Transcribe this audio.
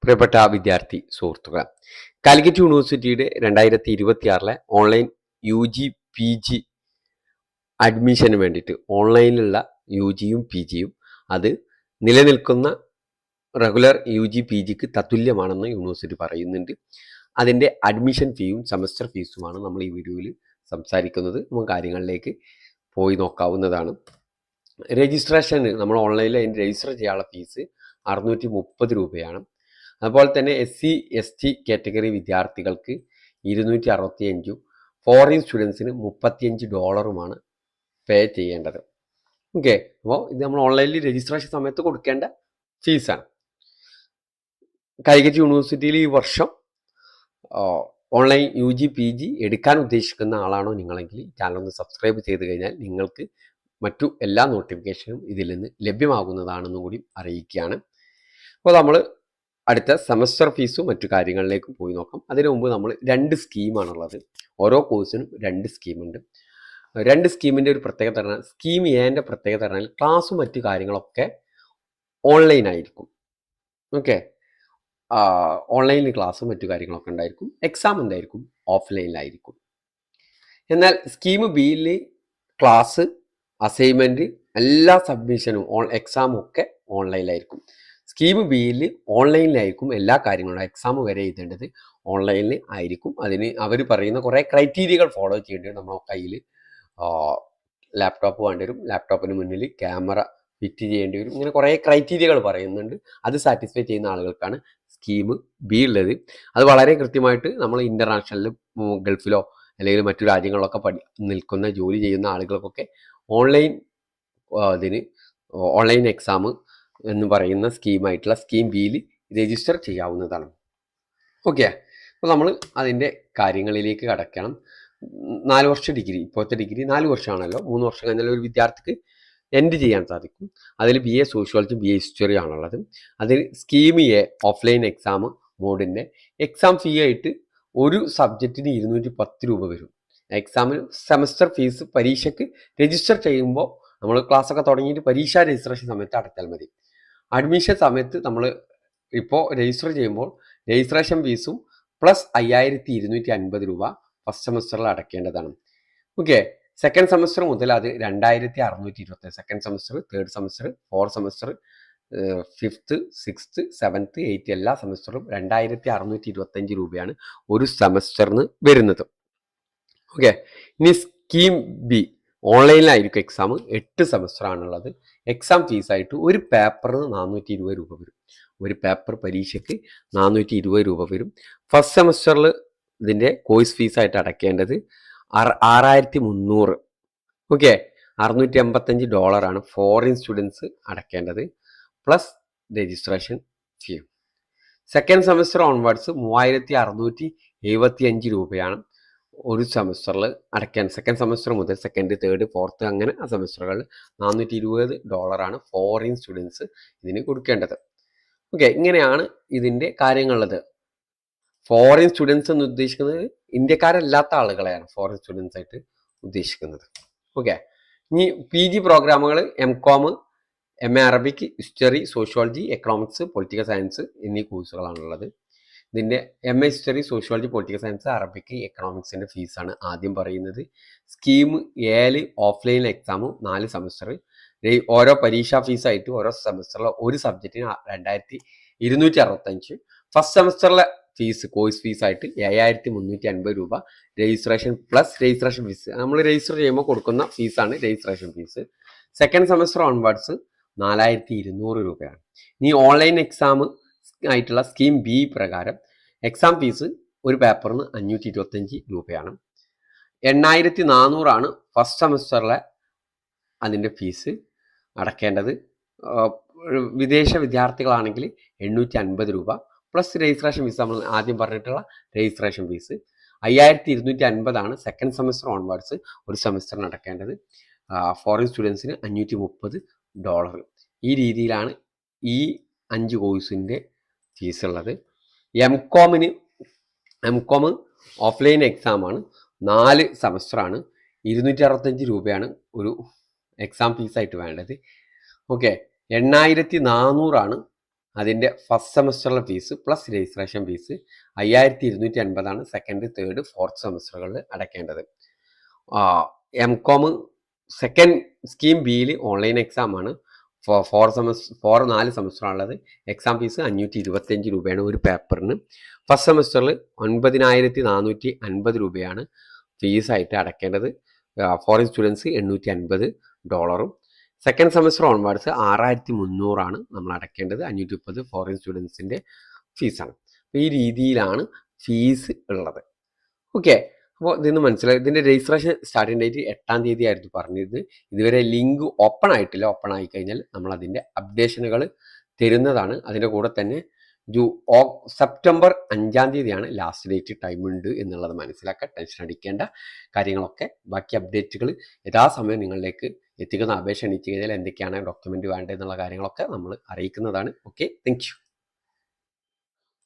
പ്രിയപ്പെട്ട വിദ്യാർത്ഥി സുഹൃത്തുക്കളെ, കാലിക്കറ്റ് യൂണിവേഴ്സിറ്റിയുടെ 2026 ഓൺലൈൻ UG PG അഡ്മിഷന് വേണ്ടിയിട്ട് ഓൺലൈനിലുള്ള UGയും PGയും അത് നിലനിൽക്കുന്ന റെഗുലർ UG PGക്ക് തത്തുല്യമാണെന്ന് യൂണിവേഴ്സിറ്റി പറയുന്നുണ്ട്. അതിൻ്റെ അഡ്മിഷൻ ഫീയും സെമസ്റ്റർ ഫീസുമാണ് നമ്മൾ ഈ വീഡിയോയിൽ സംസാരിക്കുന്നത്. നമുക്ക് കാര്യങ്ങളിലേക്ക് പോയി നോക്കാവുന്നതാണ്. രജിസ്ട്രേഷന് നമ്മൾ ഓൺലൈനിൽ അതിന് രജിസ്റ്റർ ചെയ്യാനുള്ള ഫീസ് 630 രൂപയാണ്. അതുപോലെ തന്നെ SC ST കാറ്റഗറി വിദ്യാർത്ഥികൾക്ക് 265, ഫോറിൻ സ്റ്റുഡൻസിന് $35 പേ ചെയ്യേണ്ടത്. ഓക്കെ, അപ്പോൾ ഇത് നമ്മൾ ഓൺലൈനിൽ രജിസ്ട്രേഷൻ സമയത്ത് കൊടുക്കേണ്ട ഫീസാണ്. കാലിക്കറ്റ് യൂണിവേഴ്സിറ്റിയിൽ ഈ വർഷം ഓൺലൈൻ UG PG എടുക്കാൻ ഉദ്ദേശിക്കുന്ന ആളാണോ നിങ്ങളെങ്കിൽ ഈ ചാനൽ ഒന്ന് സബ്സ്ക്രൈബ് ചെയ്ത് കഴിഞ്ഞാൽ നിങ്ങൾക്ക് മറ്റു എല്ലാ നോട്ടിഫിക്കേഷനും ഇതിൽ നിന്ന് ലഭ്യമാകുന്നതാണെന്നും കൂടി അറിയിക്കുകയാണ്. അപ്പോൾ നമ്മൾ അടുത്ത സെമസ്റ്റർ ഫീസും മറ്റു കാര്യങ്ങളിലേക്കും പോയി നോക്കാം. അതിനു മുമ്പ് നമ്മൾ 2 സ്കീമാണുള്ളത്. ഓരോ കോഴ്സിനും 2 സ്കീമുണ്ട്. 2 സ്കീമിൻ്റെ ഒരു പ്രത്യേകത പറഞ്ഞാൽ, സ്കീം എന്റെ പ്രത്യേകത പറഞ്ഞാൽ ക്ലാസ്സും മറ്റു കാര്യങ്ങളൊക്കെ ഓൺലൈൻ ആയിരിക്കും. ഓക്കെ, ഓൺലൈനിൽ ക്ലാസ്സും മറ്റു കാര്യങ്ങളൊക്കെ ഉണ്ടായിരിക്കും. എക്സാം എന്തായിരിക്കും? ഓഫ്ലൈനിലായിരിക്കും. എന്നാൽ സ്കീം ബിയിൽ ക്ലാസ്, അസൈൻമെൻറ്റ്, എല്ലാ സബ്മിഷനും എക്സാമും ഒക്കെ ഓൺലൈനിലായിരിക്കും. സ്കീം ബിയിൽ ഓൺലൈനിലായിരിക്കും എല്ലാ കാര്യങ്ങളും. എക്സാം വരെ എഴുതേണ്ടത് ഓൺലൈനിൽ ആയിരിക്കും. അതിന് അവർ പറയുന്ന കുറേ ക്രൈറ്റീരിയകൾ ഫോളോ ചെയ്യേണ്ടി വരും. നമ്മുടെ കയ്യിൽ ലാപ്ടോപ്പ് വേണ്ടി വരും, ലാപ്ടോപ്പിന് മുന്നിൽ ക്യാമറ ഫിറ്റ് ചെയ്യേണ്ടി വരും. ഇങ്ങനെ കുറേ ക്രൈറ്റീരിയകൾ പറയുന്നുണ്ട്. അത് സാറ്റിസ്ഫൈ ചെയ്യുന്ന ആളുകൾക്കാണ് സ്കീം ബി ഉള്ളത്. അത് വളരെ കൃത്യമായിട്ട് നമ്മൾ ഇൻ്റർനാഷണലിൽ, ഗൾഫിലോ അല്ലെങ്കിൽ മറ്റു രാജ്യങ്ങളിലൊക്കെ നിൽക്കുന്ന ജോലി ചെയ്യുന്ന ആളുകൾക്കൊക്കെ ഓൺലൈൻ എക്സാം എന്ന് പറയുന്ന സ്കീമായിട്ടുള്ള സ്കീം ബിയിൽ രജിസ്റ്റർ ചെയ്യാവുന്നതാണ്. ഓക്കെ, അപ്പോൾ നമ്മൾ അതിൻ്റെ കാര്യങ്ങളിലേക്ക് കടക്കണം. 4 വർഷ ഡിഗ്രി, ഇപ്പോഴത്തെ ഡിഗ്രി 4 വർഷമാണല്ലോ. 3 വർഷം കഴിഞ്ഞാൽ ഒരു വിദ്യാർത്ഥിക്ക് എൻഡ് ചെയ്യാൻ സാധിക്കും. അതിൽ BA സോഷ്യോളജി, BA ഹിസ്റ്ററി ആണുള്ളത്. അതിൽ സ്കീം എ ഓഫ്ലൈൻ എക്സാം മോഡിൻ്റെ എക്സാം ഫീ ആയിട്ട് ഒരു സബ്ജക്റ്റിന് 210 രൂപ വരും. എക്സാമിന് സെമസ്റ്റർ ഫീസ് പരീക്ഷയ്ക്ക് രജിസ്റ്റർ ചെയ്യുമ്പോൾ നമ്മൾ ക്ലാസ്സൊക്കെ തുടങ്ങിയിട്ട് പരീക്ഷ രജിസ്ട്രേഷൻ സമയത്ത് അടച്ചാൽ മതി. അഡ്മിഷൻ സമയത്ത് നമ്മൾ ഇപ്പോൾ രജിസ്റ്റർ ചെയ്യുമ്പോൾ രജിസ്ട്രേഷൻ ഫീസും പ്ലസ് 5250 രൂപ ഫസ്റ്റ് സെമസ്റ്ററിൽ അടയ്ക്കേണ്ടതാണ്. ഓക്കെ, സെക്കൻഡ് സെമസ്റ്റർ മുതൽ അത് 2627. Second semester, third semester, fourth semester, 5th, 6th, 7th, 8th എല്ലാ സെമസ്റ്ററും 2625 രൂപയാണ് ഒരു സെമസ്റ്ററിന് വരുന്നത്. ഓക്കെ, ഇനി സ്കീം ബി ഓൺലൈനിലായിരിക്കും എക്സാം. 8 സെമസ്റ്റർ ആണുള്ളത്. എക്സാം ഫീസായിട്ട് ഒരു പേപ്പറിന് 420 രൂപ വരും. ഒരു പേപ്പർ പരീക്ഷയ്ക്ക് 420 രൂപ വരും. ഫസ്റ്റ് സെമസ്റ്ററിൽ ഇതിൻ്റെ കോഴ്സ് ഫീസായിട്ട് അടയ്ക്കേണ്ടത് 6300. ഓക്കെ, $685 ഫോറിൻ സ്റ്റുഡൻസ് അടയ്ക്കേണ്ടത്, പ്ലസ് രജിസ്ട്രേഷൻ ഫീ. സെക്കൻഡ് സെമസ്റ്റർ ഓൺവേർഡ്സ് 3675 രൂപയാണ് ഒരു സെമസ്റ്ററിൽ അടയ്ക്കാൻ. സെക്കൻഡ് സെമസ്റ്റർ മുതൽ സെക്കൻഡ്, തേർഡ്, ഫോർത്ത് അങ്ങനെ ആ സെമസ്റ്ററുകളിൽ $420 ഫോറിൻ സ്റ്റുഡൻസ് ഇതിന് കൊടുക്കേണ്ടത്. ഓക്കെ, ഇങ്ങനെയാണ് ഇതിൻ്റെ കാര്യങ്ങളുള്ളത്. ഫോറിൻ സ്റ്റുഡൻസ് എന്ന് ഉദ്ദേശിക്കുന്നത് ഇന്ത്യക്കാരല്ലാത്ത ആളുകളെയാണ് ഫോറിൻ സ്റ്റുഡൻസ് ആയിട്ട് ഉദ്ദേശിക്കുന്നത്. ഓക്കെ, ഇനി PG പ്രോഗ്രാമുകൾ MCOM, MA Arabic, history, sociology, economics, political science എന്നീ കോഴ്സുകളാണുള്ളത്. ഇതിൻ്റെ MA history, sociology, political science, Arabic, എക്കണോമിക്സിൻ്റെ ഫീസാണ് ആദ്യം പറയുന്നത്. സ്കീം എയിൽ ഓഫ്ലൈൻ എക്സാമും 4 സെമസ്റ്റർ. ഓരോ പരീക്ഷാ ഫീസായിട്ട് ഓരോ സെമസ്റ്ററിലെ ഒരു സബ്ജക്റ്റിന് 2265. ഫസ്റ്റ് സെമസ്റ്ററിലെ ഫീസ്, കോഴ്സ് ഫീസായിട്ട് 7350 രൂപ. രജിസ്ട്രേഷൻ പ്ലസ് രജിസ്ട്രേഷൻ ഫീസ്, നമ്മൾ രജിസ്റ്റർ ചെയ്യുമ്പോൾ കൊടുക്കുന്ന ഫീസാണ് registration fees. Second semester onwards 4200 രൂപയാണ്. ഇനി ഓൺലൈൻ എക്സാം ആയിട്ടുള്ള സ്കീം ബി പ്രകാരം എക്സാം ഫീസ് ഒരു പേപ്പറിന് 525 രൂപയാണ്. 8400 ഫസ്റ്റ് സെമസ്റ്ററിലെ അതിൻ്റെ ഫീസ് അടയ്ക്കേണ്ടത്. വിദേശ വിദ്യാർത്ഥികളാണെങ്കിൽ 850 രൂപ പ്ലസ് രജിസ്ട്രേഷൻ ഫീസ്, നമ്മൾ ആദ്യം പറഞ്ഞിട്ടുള്ള registration fees. 5250 second semester onwards ഒരു സെമസ്റ്ററിന് അടയ്ക്കേണ്ടത്. ഫോറിൻ സ്റ്റുഡൻസിന് $530. ഈ രീതിയിലാണ് ഈ 5 കോഴ്സിൻ്റെ ഫീസ് ഉള്ളത്. MCOM offline എക്സാമാണ്, 4 സെമസ്റ്ററാണ്. 265 രൂപയാണ് ഒരു എക്സാം ഫീസായിട്ട് വേണ്ടത്. ഓക്കെ, 8400 അതിൻ്റെ ഫസ്റ്റ് സെമസ്റ്ററിലെ fees plus registration fees 5250 second, third, fourth സെമസ്റ്ററുകളിൽ അടയ്ക്കേണ്ടത്. M.Com സെക്കൻഡ് സ്കീം ബിയിൽ ഓൺലൈൻ എക്സാം ആണ്. 4 സെമസ്റ്ററാണുള്ളത്. എക്സാം ഫീസ് 525 രൂപയാണ് ഒരു പേപ്പറിന്. ഫസ്റ്റ് സെമസ്റ്ററിൽ 9450 രൂപയാണ് ഫീസായിട്ട് അടയ്ക്കേണ്ടത്. Foreign students $850. Second semester onwards 6300 നമ്മൾ അടയ്ക്കേണ്ടത്. 530 ഫോറിൻ സ്റ്റുഡൻസിൻ്റെ ഫീസാണ്. അപ്പോൾ ഈ രീതിയിലാണ് ഫീസ് ഉള്ളത്. ഓക്കെ, അപ്പോൾ ഇതിന്ന് മനസ്സിലായി. ഇതിൻ്റെ രജിസ്ട്രേഷൻ സ്റ്റാർട്ടിംഗ് ഡേറ്റ് 8-ാം തീയതി ആയിരുന്നു പറഞ്ഞിരുന്നത്. ഇതുവരെ ലിങ്ക് ഓപ്പൺ ആയിട്ടില്ല. ഓപ്പൺ ആയി കഴിഞ്ഞാൽ നമ്മൾ അതിൻ്റെ അപ്ഡേഷനുകൾ തരുന്നതാണ്. അതിൻ്റെ കൂടെ തന്നെ സെപ്റ്റംബർ 5-ാം തീയതിയാണ് ലാസ്റ്റ് ഡേറ്റ്, ടൈം ഉണ്ട് എന്നുള്ളത് മനസ്സിലാക്കുക. ടെൻഷൻ അടിക്കേണ്ട കാര്യങ്ങളൊക്കെ, ബാക്കി അപ്ഡേറ്റുകൾ യഥാസമയം നിങ്ങളിലേക്ക് എത്തിക്കുന്ന. അപേക്ഷ എണീറ്റ് കഴിഞ്ഞാൽ എന്തൊക്കെയാണ് ഡോക്യുമെൻ്റ് വേണ്ടതെന്നുള്ള കാര്യങ്ങളൊക്കെ നമ്മൾ അറിയിക്കുന്നതാണ്. Okay, thank you.